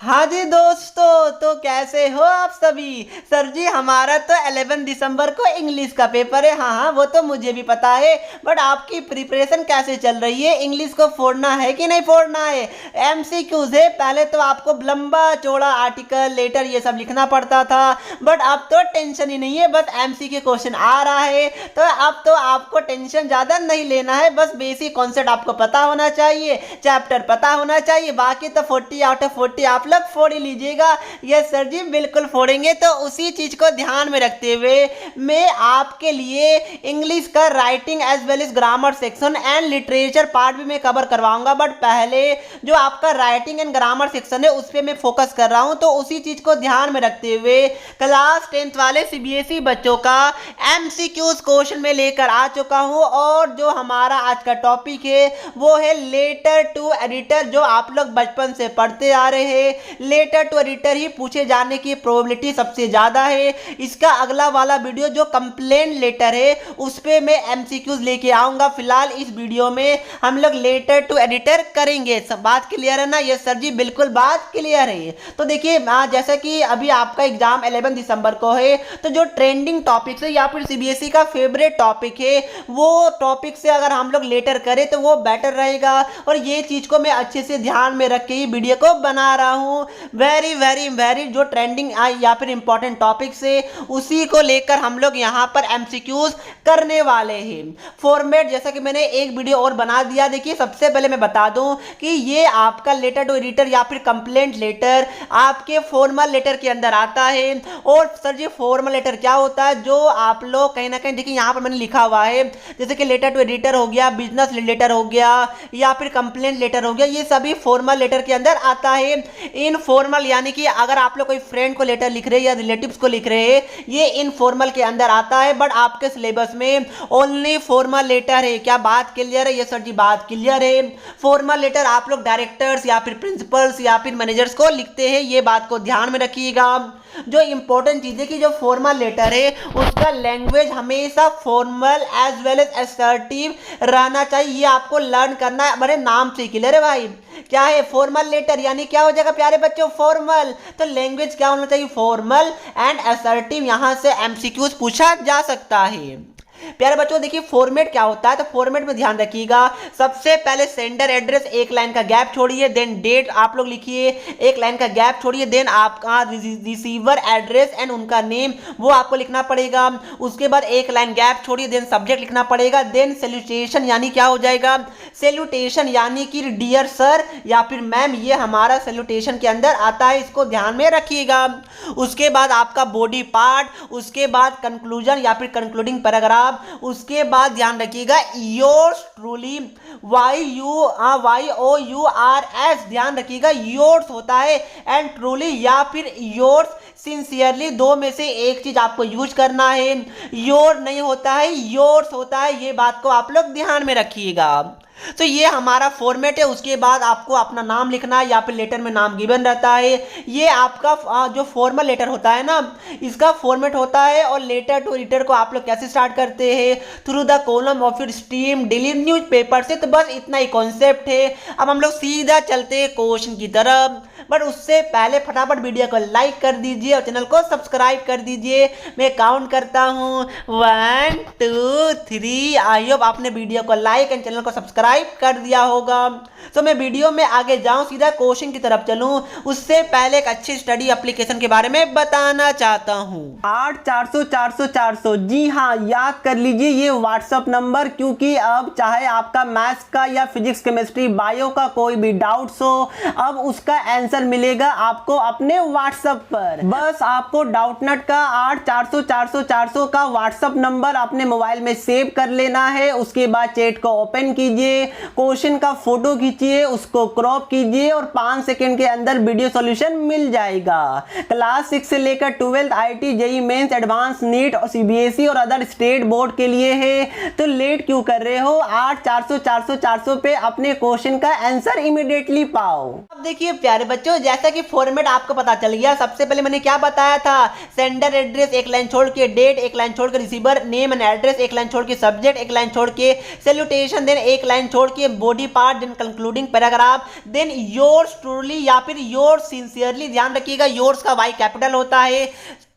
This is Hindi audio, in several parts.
हाँ जी दोस्तों, तो कैसे हो आप सभी। सर जी हमारा तो 11 दिसंबर को इंग्लिश का पेपर है। हाँ वो तो मुझे भी पता है, बट आपकी प्रिपरेशन कैसे चल रही है। इंग्लिश को फोड़ना है कि नहीं फोड़ना है। एमसीक्यूज है, पहले तो आपको लंबा चौड़ा आर्टिकल लेटर ये सब लिखना पड़ता था, बट अब तो टेंशन ही नहीं है, बस एमसीक्यू क्वेश्चन आ रहा है। तो अब तो आपको टेंशन ज़्यादा नहीं लेना है, बस बेसिक कॉन्सेप्ट आपको पता होना चाहिए, चैप्टर पता होना चाहिए, बाकी तो 40 आउट ऑफ 40 आप लोग फोड़ ही लीजिएगा। यस सर जी बिल्कुल फोड़ेंगे। तो उसी चीज को ध्यान में रखते हुए मैं आपके लिए इंग्लिश का writing as well as grammar section and literature part भी मैं कवर करवाऊंगा, बट पहले जो आपका राइटिंग एंड ग्रामर सेक्शन है उस पर मैं फोकस कर रहा हूं। तो उसी चीज को ध्यान में रखते हुए क्लास 10th वाले सीबीएसई बच्चों का एमसीक्यूज क्वेश्चन में लेकर आ चुका हूं। और जो हमारा आज का टॉपिक है वो है लेटर टू एडिटर, जो आप लोग बचपन से पढ़ते आ रहे हैं। लेटर टू एडिटर ही पूछे जाने की प्रोबेबिलिटी सबसे ज्यादा है। इसका अगला वाला वीडियो जो कंप्लेंट लेटर है उस पे मैं एमसीक्यूज लेके आऊंगा। फिलहाल इस वीडियो में हम लोग लेटर टू एडिटर करेंगे। सब बात क्लियर है ना। ये सर जी बिल्कुल बात क्लियर है। तो देखिए जैसा कि अभी आपका एग्जाम 11 दिसंबर को है, तो जो ट्रेंडिंग टॉपिक्स है या फिर सीबीएसई का फेवरेट टॉपिक है वो टॉपिक से अगर हम लोग लेटर करें तो वो बेटर रहेगा। और ये चीज को मैं अच्छे से ध्यान में रख के ही वीडियो को बना रहा हूं। वेरी वेरी वेरी जो ट्रेंडिंग या फिर इंपॉर्टेंट टॉपिक से उसी को लेकर हम लोग यहाँ पर एमसीक्यूज करने वाले हैं। फॉर्मेट जैसा कि मैंने एक वीडियो और बना दिया। देखिए सबसे पहले मैं बता दूं कि ये आपका लेटर टू एडिटर या फिर कंप्लेंट लेटर आपके फॉर्मल लेटर के अंदर आता है। और सर जी फॉर्मल लेटर क्या होता है, जो आप लोग कहीं ना कहीं देखिए यहाँ पर मैंने लिखा हुआ है, जैसे कि लेटर टू एडिटर हो गया, बिजनेस लेटर हो गया या फिर कंप्लेंट लेटर हो गया, ये सभी फॉर्मल लेटर के अंदर आता है। इनफॉर्मल यानी कि अगर आप लोग कोई फ्रेंड को लेटर लिख रहे हैं या रिलेटिव्स को लिख रहे हैं, ये इनफॉर्मल के अंदर आता है। बट आपके सिलेबस में ओनली फॉर्मल लेटर है। क्या बात क्लियर है। ये सर जी बात क्लियर है। फॉर्मल लेटर आप लोग डायरेक्टर्स या फिर प्रिंसिपल्स या फिर मैनेजर्स को लिखते हैं, ये बात को ध्यान में रखिएगा। जो इंपॉर्टेंट चीज है कि जो फॉर्मल लेटर है उसका लैंग्वेज हमेशा formal as well as assertive रहना चाहिए। ये आपको लर्न करना है। बड़े नाम से क्लियर है भाई। क्या है फॉर्मल लेटर यानी क्या हो जाएगा प्यारे बच्चों, फॉर्मल। तो लैंग्वेज क्या होना चाहिए, फॉर्मल एंड असर्टिव। यहां से एमसीक्यूज पूछा जा सकता है। प्यारे बच्चों देखिए फॉर्मेट क्या होता है, तो फॉर्मेट में ध्यान रखिएगा। सबसे पहले सेंडर एड्रेस एक लाइन का गैप छोड़िए, देन डेट आप लोग लिखिए, एक लाइन का गैप छोड़िए, देन आपका रिसीवर एड्रेस एंड उनका नेम वो आपको लिखना पड़ेगा। उसके बाद एक लाइन गैप छोड़िए, देन सब्जेक्ट लिखना पड़ेगा, देन सैल्यूटेशन यानी क्या हो जाएगा, सैल्यूटेशन यानी कि डियर सर या फिर मैम, ये हमारा सैल्यूटेशन के अंदर आता है, इसको ध्यान में रखिएगा। उसके बाद आपका बॉडी पार्ट, उसके बाद कंक्लूजन या फिर कंक्लूडिंग पैराग्राफ, उसके बाद ध्यान रखिएगा योर्स ट्रूली, YOURS, ध्यान रखिएगा योर्स होता है एंड ट्रूली या फिर योर्स सिंसियरली, दो में से एक चीज आपको यूज करना है। योर नहीं होता है, योर्स होता है, ये बात को आप लोग ध्यान में रखिएगा। तो ये हमारा फॉर्मेट है। उसके बाद आपको अपना नाम लिखना है या फिर लेटर में नाम गिवन रहता है। ये आपका जो फॉर्मल लेटर होता है ना, इसका फॉर्मेट होता है। और लेटर टू एडिटर को आप लोग कैसे स्टार्ट करते हैं, through the column of your stream daily newspaper से। तो बस इतना ही कॉन्सेप्ट है। अब हम लोग सीधा चलते हैं क्वेश्चन की तरफ, बट उससे पहले फटाफट वीडियो को लाइक कर दीजिए और चैनल को सब्सक्राइब कर दीजिए। मैं काउंट करता हूँ 1 2 3। आई होप आपने वीडियो को लाइक एंड चैनल को सब्सक्राइब कर दिया होगा। तो मैं वीडियो में आगे जाऊं, सीधा क्वेश्चन की तरफ चलूं, उससे पहले एक अच्छी स्टडी एप्लीकेशन के बारे में बताना चाहता हूं। 8400 जी हाँ, याद कर लीजिए ये व्हाट्सएप नंबर, क्योंकि अब चाहे आपका मैथ्स का या फिजिक्स केमिस्ट्री बायो का कोई भी डाउट्स हो, अब उसका आंसर मिलेगा आपको अपने व्हाट्सएप पर। बस आपको डाउटनट का 8400 का व्हाट्सएप नंबर अपने मोबाइल में सेव कर लेना है। उसके बाद चैट को ओपन कीजिए, क्वेश्चन का फोटो खींचिए, उसको क्रॉप कीजिए और 5 सेकंड के अंदर वीडियो सॉल्यूशन मिल जाएगा। क्लास 6 से लेकर 12th IT JEE mains advanced NEET और सीबीएसई और अदर स्टेट बोर्ड के लिए है। तो लेट क्यों कर रहे हो, 8400 पे अपने क्वेश्चन का आंसर इमीडिएटली पाओ। अब देखिए प्यारे बच्चों, बच्चों जैसा कि फॉर्मेट आपको पता चल गया, सबसे पहले मैंने क्या बताया था, सेंडर एड्रेस एक लाइन छोड़ के, डेट एक लाइन छोड़ के, रिसीवर नेम एंड एड्रेस एक लाइन छोड़ के, सब्जेक्ट एक लाइन छोड़ के, सैल्यूटेशन देन एक लाइन छोड़ के, body part then concluding paragraph, then yours truly या फिर योर्स सिंसियरली। ध्यान रखिएगा योर्स का वाई कैपिटल होता है,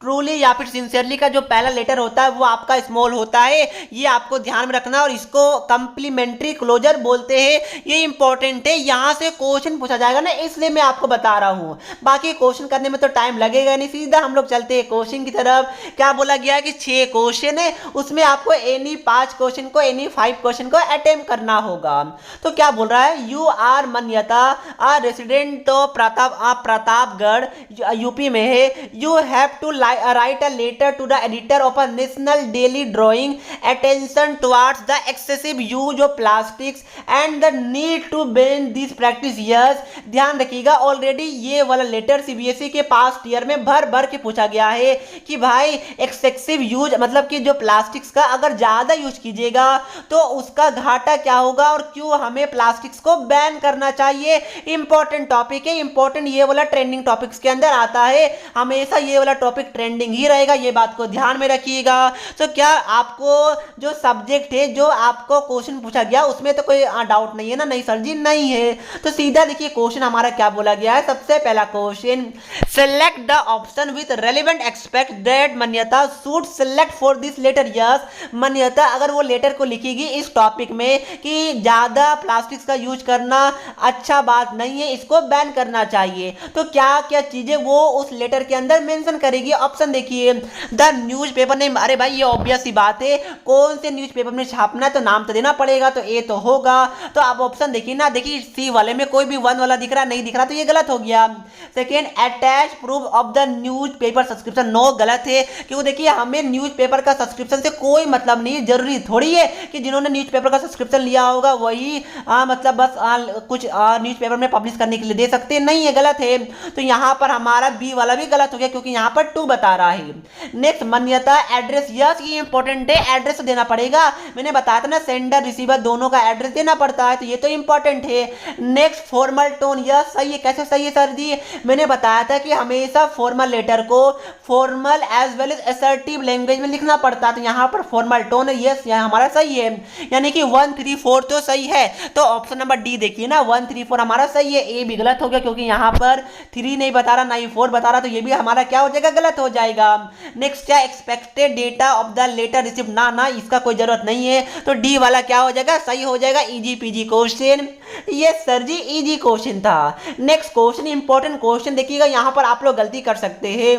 ट्रूली या फिर सिंसियरली का जो पहला लेटर होता है वो आपका स्मॉल होता है, ये आपको ध्यान में रखना। और इसको कंप्लीमेंट्री क्लोजर बोलते हैं, ये इंपॉर्टेंट है, यहाँ से क्वेश्चन पूछा जाएगा ना, इसलिए मैं आपको बता रहा हूँ। बाकी क्वेश्चन करने में तो टाइम लगेगा नहीं, सीधा हम लोग चलते हैं क्वेश्चन की तरफ। क्या बोला गया है कि 6 क्वेश्चन है, उसमें आपको एनी 5 क्वेश्चन को, एनी 5 क्वेश्चन को अटेम्प्ट करना होगा। तो क्या बोल रहा है, you are Manyata a resident of Pratapgarh UP में है, you have to write a letter to the editor of a national daily drawing attention towards the excessive use of plastics and the need to ban this practice। yes, ध्यान रखिएगा ऑलरेडी ये वाला लेटर सीबीएसई के पास्ट ईयर में भर भर के पूछा गया है कि भाई एक्सेसिव यूज मतलब कि जो प्लास्टिक्स का अगर ज्यादा यूज कीजिएगा तो उसका घाटा क्या होगा और क्यों हमें प्लास्टिक्स को बैन करना चाहिए। इंपॉर्टेंट टॉपिक है, इंपॉर्टेंट ये वाला ट्रेंडिंग टॉपिक्स के अंदर आता है, हमेशा ये वाला टॉपिक ट्रेंडिंग ही रहेगा, ये बात को ध्यान में रखिएगा। तो क्या आपको जो सब्जेक्ट है जो आपको क्वेश्चन पूछा गया उसमें तो कोई डाउट नहीं है ना? नहीं सर जी नहीं है। तो सीधा देखिए क्वेश्चन हमारा क्या बोला गया है। सबसे पहला question, select the option with relevant expect that Manyata should select for this letter. Yes, Manyata अगर वो लेटर को लिखेगी इस टॉपिक में कि ज्यादा प्लास्टिक्स का यूज करना अच्छा बात नहीं है, इसको बैन करना चाहिए, तो क्या क्या चीजें वो उस लेटर के अंदर मेंशन करेगी। ऑप्शन देखिए, द न्यूज़पेपर नेम, अरे भाई ये ऑब्वियस सी बात है, कौन से न्यूज़पेपर में छापना है तो नाम तो देना पड़ेगा, तो ए तो होगा। तो आप ऑप्शन देखिए ना, देखिए सी वाले में कोई भी 1 वाला दिख रहा नहीं दिख रहा तो ये गलत हो गया। Second, attach proof of the newspaper subscription, no गलत है, क्योंकि देखिए हमें न्यूज़पेपर का सब्सक्रिप्शन से कोई मतलब नहीं, जरूरी थोड़ी है कि जिन्होंने न्यूज़पेपर का सब्सक्रिप्शन लिया होगा वही मतलब बस कुछ न्यूज़पेपर में पब्लिश करने के लिए दे सकते, नहीं है, गलत है। तो यहाँ पर हमारा बी वाला भी गलत हो गया क्योंकि यहाँ पर 2 बता रहा है। नेक्स्ट, मान्यता एड्रेस, यस ये इंपॉर्टेंट है, एड्रेस देना पड़ेगा, मैंने बताया था ना सेंडर रिसीवर दोनों का एड्रेस देना पड़ता है, तो ये तो इंपॉर्टेंट है। नेक्स्ट, फॉर्मल टोन, यस सही है, कैसे सही है सर जी, मैंने बताया था कि हमेशा फॉर्मल लेटर को formal as well as assertive language में लिखना पड़ता है, तो यहाँ पर फॉर्मल टोन है, यस यहाँ हमारा सही है, यानी कि 1 3 4 तो सही है। तो ऑप्शन नंबर डी देखिए ना, 1 3 4 हमारा सही है, ए भी गलत हो गया क्योंकि यहाँ पर 3 नहीं बता रहा ना ही 4 बता रहा, तो ये भी हमारा क्या हो जाएगा, गलत हो जाएगा। नेक्स्ट, क्या expected date of the letter receive, ना ना इसका कोई जरूरत नहीं है, तो डी वाला क्या हो जाएगा, सही हो जाएगा। इजी पीजी क्वेश्चन, ये सर जी इजी क्वेश्चन था। नेक्स्ट क्वेश्चन, इंपॉर्टेंट क्वेश्चन देखिएगा, यहां पर आप लोग गलती कर सकते हैं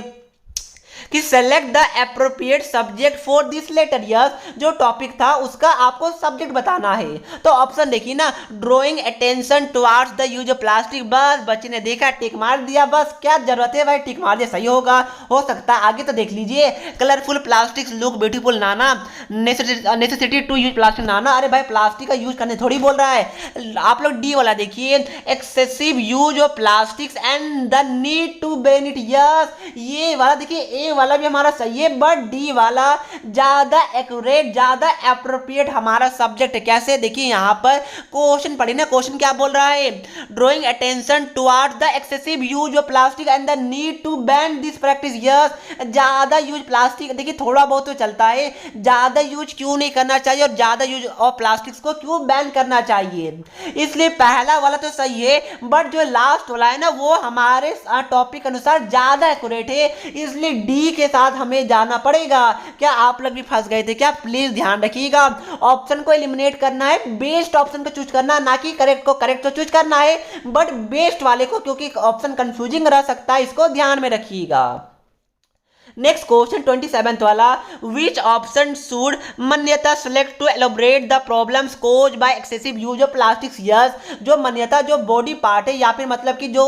कि select the appropriate subject for this letter. Yes, जो टॉपिक था उसका आपको सब्जेक्ट बताना है, तो ऑप्शन देखिए ना, drawing attention towards the use of plastic, बस बच्चे ने देखा टिक मार दिया, बस क्या जरूरत है भाई, टिक मार दिया, सही होगा, हो सकता है आगे तो देख लीजिए। Colourful plastics look beautiful, Nana necessity to use plastic, नाना अरे भाई प्लास्टिक का यूज करने थोड़ी बोल रहा है। आप लोग डी वाला देखिए, excessive use of plastics and the need to ban it. Yes, ये वाला देखिए, ए वाला भी हमारा सही है, बट डी वाला ज्यादा एक्यूरेट, ज्यादा एप्रोप्रिएट हमारा सब्जेक्ट है। कैसे, देखिए यहां पर क्वेश्चन पढ़िए ना, क्वेश्चन क्या बोल रहा है, drawing attention towards the excessive use of plastic and the need to ban this practice. Yes, ज्यादा यूज प्लास्टिक, देखिए थोड़ा बहुत तो चलता है, ज्यादा यूज क्यों नहीं करना चाहिए और ज्यादा यूज ऑफ प्लास्टिक्स को क्यों बैन करना चाहिए, इसलिए पहला वाला तो सही है, बट जो लास्ट वाला है ना वो हमारे टॉपिक अनुसार ज्यादा एक्यूरेट है, इसलिए डी के साथ हमें जाना पड़ेगा। क्या आप लोग भी फंस गए थे क्या? प्लीज ध्यान रखिएगा, ऑप्शन को एलिमिनेट करना है, बेस्ट ऑप्शन को चूज करना, ना कि करेक्ट को करेक्ट तो चूज करना है, बट बेस्ट वाले को, क्योंकि ऑप्शन कंफ्यूजिंग रह सकता है, इसको ध्यान में रखिएगा। नेक्स्ट क्वेश्चन 27th वाला, which option should Manyata select to elaborate the problems caused by excessive use of plastics. Yes, जो मान्यता जो बॉडी पार्ट है या फिर मतलब कि जो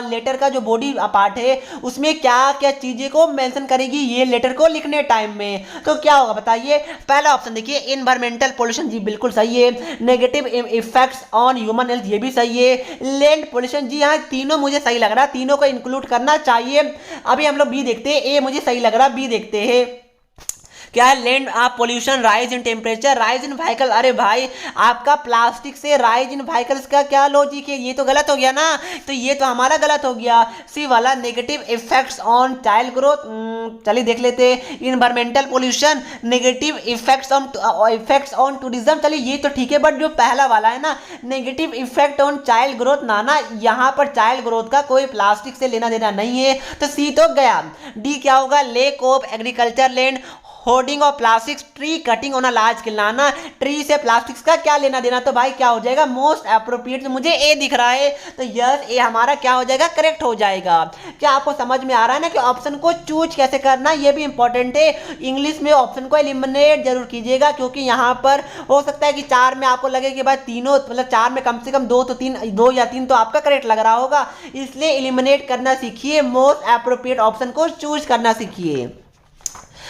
लेटर का जो बॉडी पार्ट है उसमें क्या क्या चीजें को मेंशन करेगी ये लेटर को लिखने टाइम में, तो क्या होगा बताइए। पहला ऑप्शन देखिए, इन्वायरमेंटल पोल्यूशन, जी बिल्कुल सही है। Negative effects on human health, ये भी सही है। लैंड पोल्यूशन, जी हाँ तीनों मुझे सही लग रहा है, तीनों को इंक्लूड करना चाहिए। अभी हम लोग बी देखते हैं, ए मुझे सही लग रहा, बी देखते हैं क्या है, land pollution, rise in temperature, rise in vehicle. अरे भाई आपका प्लास्टिक से राइज इन व्हीकल्स का क्या लॉजिक है, ये तो गलत हो गया ना, तो ये तो हमारा गलत हो गया। सी वाला negative effects on child growth, चलिए देख लेते हैं। Environmental pollution, negative effects on tourism, चलिए ये तो ठीक है, बट जो पहला वाला है ना negative effect on child growth, ना यहाँ पर चाइल्ड ग्रोथ का कोई प्लास्टिक से लेना देना नहीं है, तो सी तो गया। डी क्या होगा, lake of agriculture land, hoarding of plastics, tree cutting on a large scale, ना ट्री से प्लास्टिक्स का क्या लेना देना, तो भाई क्या हो जाएगा मोस्ट अप्रोप्रिएट, मुझे ए दिख रहा है, तो यस ए हमारा क्या हो जाएगा, करेक्ट हो जाएगा। क्या आपको समझ में आ रहा है ना कि ऑप्शन को चूज कैसे करना, ये भी इंपॉर्टेंट है। इंग्लिश में ऑप्शन को एलिमिनेट जरूर कीजिएगा, क्योंकि यहाँ पर हो सकता है कि चार में आपको लगे कि भाई तीनों, मतलब चार में कम से कम दो या तीन तो आपका करेक्ट लग रहा होगा, इसलिए एलिमिनेट करना सीखिए, मोस्ट अप्रोप्रिएट ऑप्शन को चूज करना सीखिए।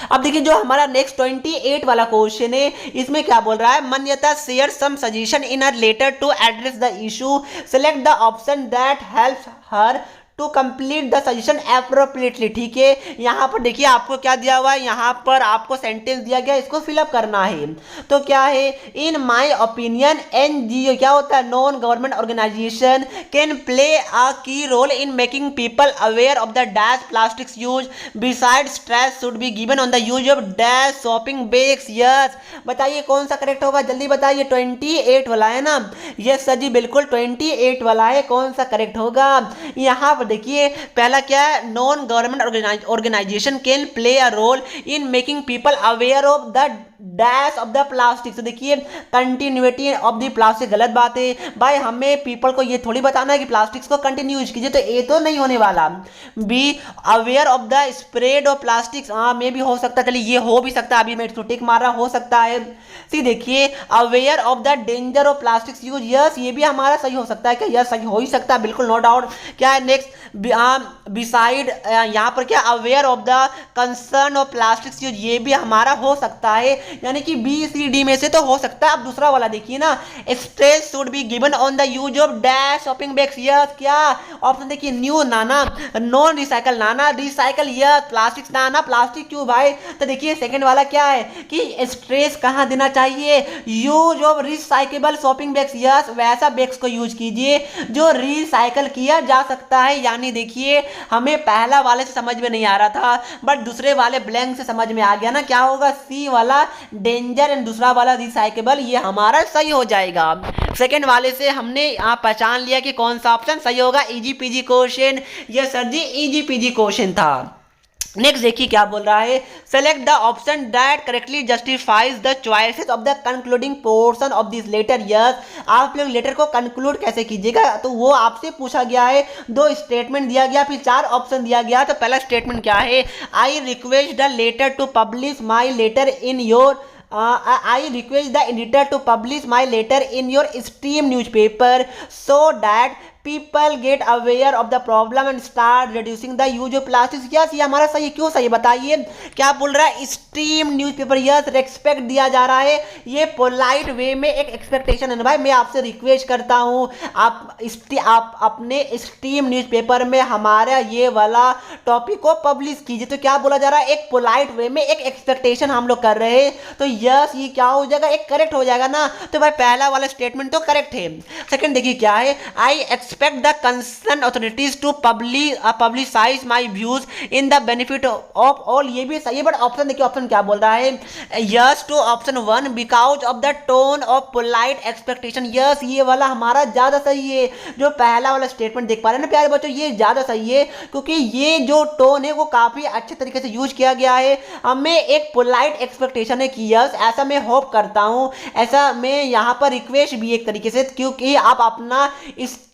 अब देखिए जो हमारा नेक्स्ट 28 वाला क्वेश्चन है, इसमें क्या बोल रहा है, Manyata share some suggestion in a letter to address the issue, select the option that helps her to complete the suggestion appropriately. ठीक है, यहाँ पर देखिए आपको क्या दिया हुआ है, यहाँ पर आपको सेंटेंस दिया गया, इसको फिलअप करना है। तो क्या है, इन माय ओपिनियन एनजीओ क्या होता है, non government organisation can play a key role in making people aware of the dash plastics use, beside stress should be given on the use of dash shopping bags. Yes बताइए कौन सा करेक्ट होगा, जल्दी बताइए। 28 वाला है ना, यस सर जी बिल्कुल 28 वाला है, कौन सा करेक्ट होगा। यहाँ देखिए पहला क्या है, non government organisation can play a role in making people aware of the dash of the plastic. तो देखिए कंटिन्यूटी ऑफ द प्लास्टिक गलत बात है भाई, हमें पीपल को ये थोड़ी बताना है कि प्लास्टिक्स को कंटिन्यू यूज कीजिए, तो ए तो नहीं होने वाला। Be aware of the spread of plastics, हाँ में भी हो सकता है, चलिए ये हो भी सकता है, अभी मैं इसको टिक मारा, हो सकता है। सी देखिए aware of the danger of plastics use, yes ये भी हमारा सही हो सकता है, क्या यस सही हो ही सकता है, बिल्कुल नो डाउट। क्या है नेक्स्ट, बिसाइड यहाँ पर क्या, aware of the concern of plastics use, ये भी हमारा हो सकता है, यानी कि बी सी डी में से तो हो सकता है। अब दूसरा वाला देखिए ना, stress should be given on the use of dash shopping bags, yes क्या ऑप्शन देखिए, न्यू नाना, नॉन रिसाइकल नाना, रिसाइकल यस, प्लास्टिक नाना, प्लास्टिक क्यों भाई। तो देखिए सेकंड वाला क्या है कि स्ट्रेस कहाँ देना चाहिए, use of recyclable shopping bags, yes वैसा बैग्स को यूज कीजिए जो रिसाइकल किया जा सकता है। यानी देखिए हमें पहला वाले से समझ में नहीं आ रहा था, बट दूसरे वाले ब्लैंक से समझ में आ गया ना, क्या होगा सी वाला डेंजर एंड दूसरा वाला रिसाइकेबल, ये हमारा सही हो जाएगा। सेकंड वाले से हमने यहाँ पहचान लिया कि कौन सा ऑप्शन सही होगा, इजी पीजी क्वेश्चन, ये sir ji easy PG question था। नेक्स्ट देखिए क्या बोल रहा है, select the option that correctly justifies the choices of the concluding portion of this letter. Yes आप लोग लेटर को कंक्लूड कैसे कीजिएगा, तो वो आपसे पूछा गया है, दो स्टेटमेंट दिया गया, फिर चार ऑप्शन दिया गया। तो पहला स्टेटमेंट क्या है, I request the letter to publish my letter in your I request the editor to publish my letter in your esteemed newspaper so that people get aware of the problem and start reducing the use of plastics। Yes ये हमारा सही, क्यों सही बताइए, क्या बोल रहा है, स्टीम न्यूज़पेपर, यस रेस्पेक्ट दिया जा रहा है, ये पोलाइट वे में एक एक्सपेक्टेशन है ना भाई, मैं आपसे रिक्वेस्ट करता हूँ आप अपने स्टीम न्यूज़पेपर में हमारा ये वाला टॉपिक को पब्लिश कीजिए। तो क्या बोला जा रहा है, एक पोलाइट वे में एक एक्सपेक्टेशन हम लोग कर रहे हैं, तो यस ये क्या हो जाएगा, एक करेक्ट हो जाएगा ना। तो भाई पहला वाला स्टेटमेंट तो करेक्ट है। सेकंड देखिए क्या है, आई expect the concerned authorities to publicize my views in the benefit of all, ये भी सही है, बट ऑप्शन देखिए ऑप्शन क्या बोल रहा है, yes to option 1 because of the tone of polite expectation. Yes ये वाला हमारा ज्यादा सही है, जो पहला वाला स्टेटमेंट देख पा रहे हैं ना प्यारे बच्चों, ये ज्यादा सही है, क्योंकि ये जो टोन है वो काफी अच्छे तरीके से यूज किया गया है, हमें एक पोलाइट एक्सपेक्टेशन है कि यस ऐसा मैं होप करता हूँ, ऐसा मैं यहाँ पर रिक्वेस्ट भी एक तरीके से, क्योंकि आप अपना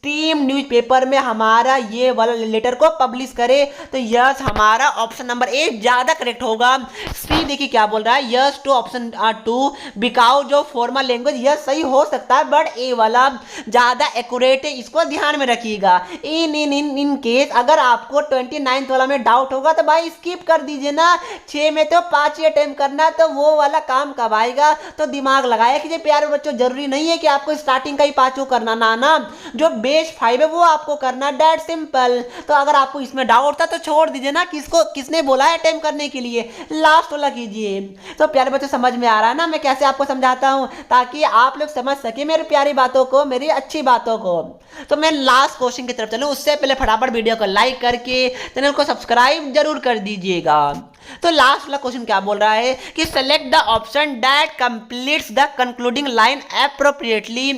स्टीम न्यूज़पेपर में हमारा ये वाला लेटर को पब्लिश करे। तो यस हमारा ऑप्शन नंबर ए ज्यादा करेक्ट होगा। सी देखिए क्या बोल रहा है, yes to option 2 because of formal language, yes सही हो सकता है, बट ए वाला ज्यादा एक्यूरेट है, इसको ध्यान में रखिएगा। इन केस अगर आपको 29th वाला में डाउट होगा तो भाई स्किप कर दीजिए ना, 6 में तो 5 ही अटेम्प्ट करना, तो वो वाला काम कब आएगा, तो दिमाग लगाया कि प्यारे बच्चों जरूरी नहीं है कि आपको स्टार्टिंग का ही 5 करना, ना जो बेस 5 है वो आपको करना, डेट सिंपल। तो अगर आपको इसमें डाउट था तो छोड़ दीजिए ना, किसने बोला है अटेम्प्ट करने के लिए, लास्ट वाला कीजिए। तो प्यारे बच्चों समझ में आ रहा है ना मैं कैसे आपको समझाता हूँ, ताकि आप लोग समझ सके मेरी प्यारी बातों को, मेरी अच्छी बातों को। तो मैं लास्ट क्वेश्चन की तरफ चलूँ उससे पहले फटाफट वीडियो को लाइक करके चैनल को सब्सक्राइब जरूर कर दीजिएगा। तो लास्ट वाला क्वेश्चन क्या बोल रहा है कि select the option that completes the concluding line appropriately.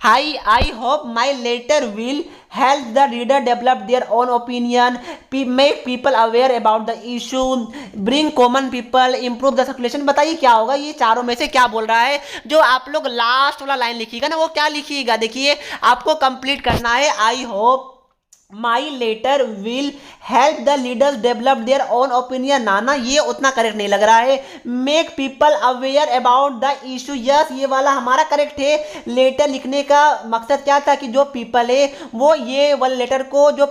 I hope my letter will help the reader develop their own opinion, make people aware about the issue, bring common people, improve the circulation। बताइए क्या होगा, ये चारों में से क्या बोल रहा है। जो आप लोग लास्ट वाला लाइन लिखिएगा ना वो क्या लिखिएगा, देखिए आपको कंप्लीट करना है, I hope my letter will help the leaders develop their own opinion. ना ये उतना करेक्ट नहीं लग रहा है। Make people aware about the issue, yes ये वाला हमारा करेक्ट है। लेटर लिखने का मकसद क्या था कि जो पीपल है वो ये वाले लेटर को जो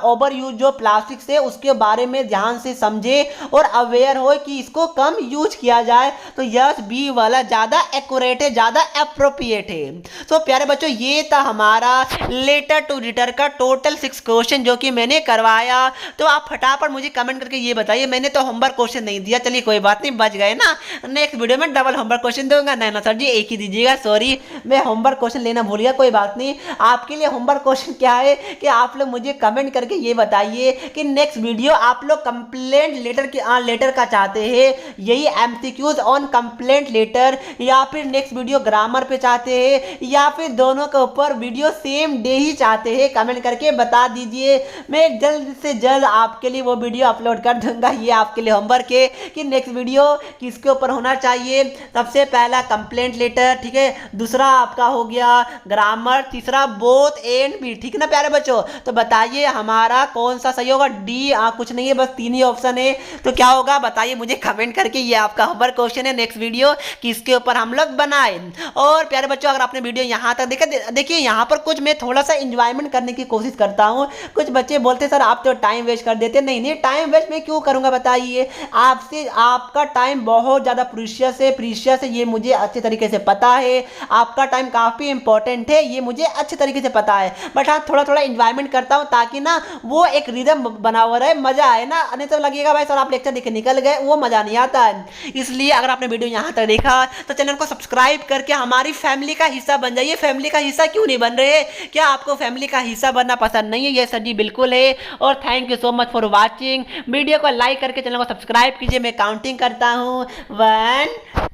ओवर यूज जो प्लास्टिक से उसके बारे में ध्यान से समझे और अवेयर हो कि इसको कम यूज किया जाए। तो यस बी वाला ज़्यादा एक्यूरेट है, ज़्यादा अप्रोप्रिएट है। तो प्यारे बच्चों ये था हमारा लेटर टू रीडर का टोटल 6 क्वेश्चन जो कि मैंने करवाया। तो आप फटाफट मुझे कमेंट करके ये बताइए, मैंने तो होमवर्क क्वेश्चन नहीं दिया, चलिए कोई बात नहीं, बच गए ना। नेक्स्ट वीडियो में डबल होमवर्क क्वेश्चन दूंगा। नहीं ना सर जी एक ही दीजिएगा, सॉरी मैं होमवर्क क्वेश्चन लेना भूल गया, कोई बात नहीं। आपके लिए होमवर्क क्वेश्चन क्या है कि आप लोग मुझे कमेंट करके ये बताइए कि नेक्स्ट वीडियो आप लोग कंप्लेंट लेटर का चाहते हैं, यही एमसीक्यूज ऑन कंप्लेंट लेटर, या फिर नेक्स्ट वीडियो ग्रामर पे चाहते हैं, या फिर दोनों के ऊपर वीडियो सेम डे ही चाहते हैं, कमेंट करके बता दीजिए। मैं जल्द से जल्द आपके लिए वो वीडियो अपलोड कर दूंगा। ये आपके लिए होमवर्क है कि नेक्स्ट वीडियो किसके ऊपर होना चाहिए। सबसे पहला कंप्लेंट लेटर, ठीक है, दूसरा आपका हो गया ग्रामर, तीसरा बोथ एंड बी, ठीक है ना प्यारे बच्चों। तो बताइए हमारा कौन सा सही होगा, डी कुछ नहीं है, बस 3 ही ऑप्शन है। तो क्या होगा बताइए मुझे कमेंट करके, ये आपका होमवर्क क्वेश्चन है नेक्स्ट वीडियो किसके ऊपर हम लोग बनाए। और प्यारे बच्चों अगर आपने वीडियो यहाँ तक देखा, देखिए यहाँ पर कुछ मैं थोड़ा सा इंजॉयमेंट करने की कोशिश करता हूँ। कुछ बच्चे बोलते सर आप तो टाइम वेस्ट कर देते, नहीं टाइम वेस्ट मैं क्यों करूँगा बताइए। आपसे आपका टाइम बहुत ज़्यादा प्रीशियस है, ये मुझे अच्छे तरीके से पता है। आपका टाइम काफ़ी इंपॉर्टेंट है, ये मुझे अच्छे तरीके से पता है। बट हाँ थोड़ा इंजॉयमेंट करता हूँ ताकि ना वो एक रिदम बना हुआ रहे, मज़ा आए ना, नहीं तो लगेगा भाई सर आप लेक्चर देख के निकल गए, वो मज़ा नहीं आता है। इसलिए अगर आपने वीडियो यहाँ तक देखा तो चैनल को सब्सक्राइब करके हमारी फैमिली का हिस्सा बन जाइए। फैमिली का हिस्सा क्यों नहीं बन रहे, क्या आपको फैमिली का हिस्सा बनना पसंद नहीं है? ये सर जी बिल्कुल है। और thank you so much for watching. Video को लाइक करके चैनल को सब्सक्राइब कीजिए। मैं काउंटिंग करता हूँ 1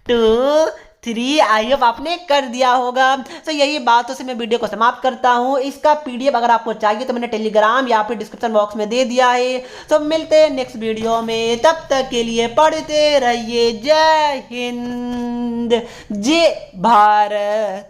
2 3, आई होप आपने कर दिया होगा। तो यही बातों से मैं वीडियो को समाप्त करता हूँ। इसका पीडीएफ अगर आपको चाहिए तो मैंने टेलीग्राम या फिर डिस्क्रिप्शन बॉक्स में दे दिया है। तो मिलते हैं नेक्स्ट वीडियो में, तब तक के लिए पढ़ते रहिए। जय हिंद, जय भारत।